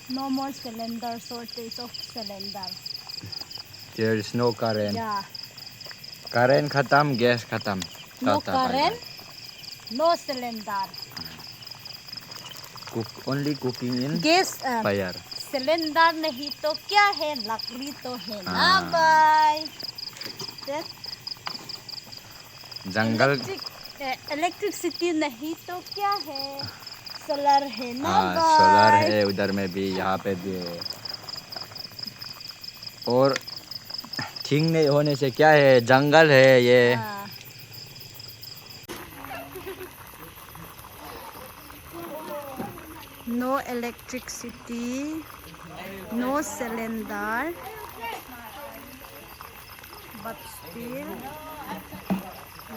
No more cylinder, shortage of cylinder. There is no current. Yeah. Current khatam, gas khatam. No Tata, current, bye-bye. no cylinder. Only cooking in Gas fire. Cylinder नहीं तो क्या है, लकड़ी तो है ना हाँ। भाई. Jungle. इलेक्ट्रिसिटी नहीं तो क्या है, सोलर है ना भाई. सोलर है उधर में भी, यहाँ पे भी है. और ठीक नहीं होने से क्या है, जंगल है ये. No electricity, no cylinder, but still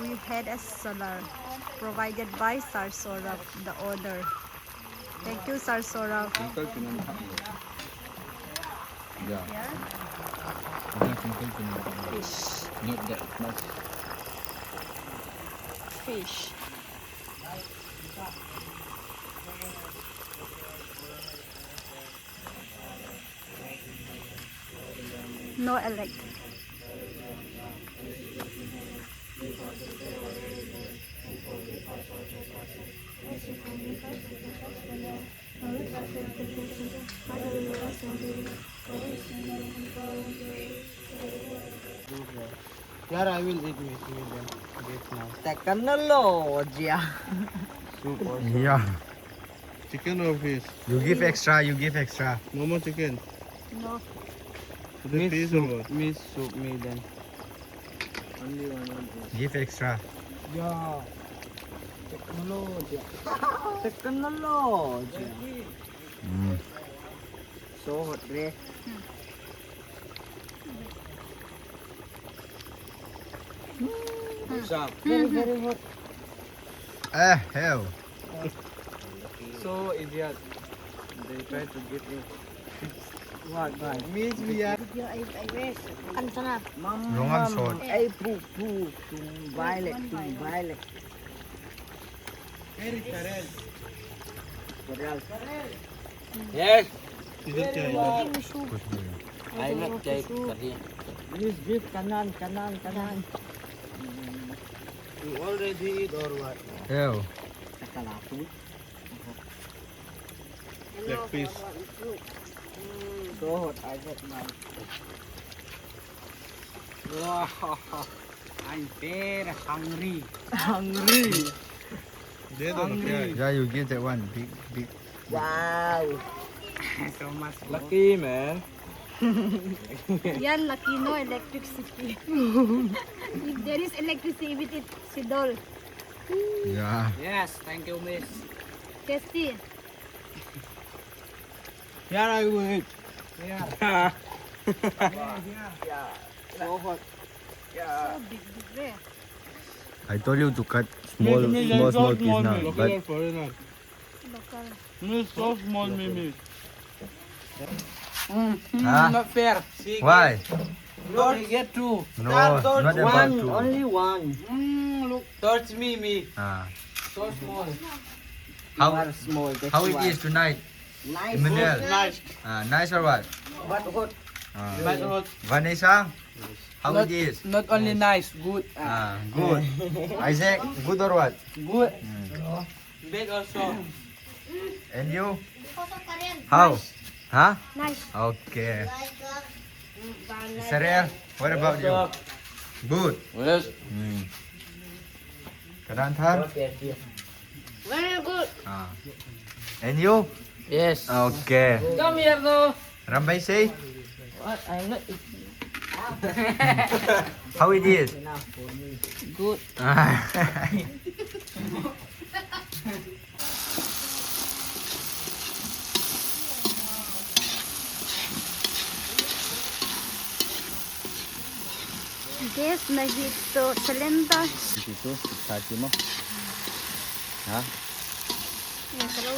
we had a solar provided by Sir Saurabh, the order. Thank you, Sir Saurabh. Yeah. Yeah. Fish. Not that much. Fish. No electric. Yaar, I will eat with you then. This now. Technology. Soup or Yeah. chicken or fish? You give extra, you give extra. No more chicken. No. The fish or what? Me soup me then. Only one. Give extra. Yeah. Technology. Technology. So hot, re. Very, very hot. Hell. So idiot. They try to get me. What? Miss me, yaar. Ăn sao nào? Wrong answer. Ay, poo. Violet. Yes. Idhar kya hai? I not take curry. Miss beef kanan. You already eat or what? Hell. Sakalatu. Leg piece. So hot, I got my. Wow, I'm very hungry. दे दो ना क्या है? Yeah, you give that one. Big. Wow. So much. Lucky, man. Yan, lucky no electricity. If there is electricity with it, sidol. Yeah. Yes, thank you, miss. Tasty. Yaar, I will eat. Yeah. So hot. So big, eh? I told you to cut small piece now. Local But or foreigner? Local. No, so small, Mimi. Huh? Not fair. Why? Don't get two. No, not about to. Only one. Look. Touch me. Ah. So small. How You are small. That's how it why. is tonight? Nice. Emmanuel. Nice. Nice or what? But hot. But hot. Vanessa, how it is? Not only nice, good. Good. Isaac, good or what? Good. Mm. Big also. And you? How? Huh? Nice. Okay. Sarel, what about you? Good. Yes. Mm. Karanthar? Very good. And you? Yes. Okay. Come here though. Rambai say, What? I'm not how it is? good. Gas नहीं तो cylinder. Itu, saji mo. Ha? Yan, kalau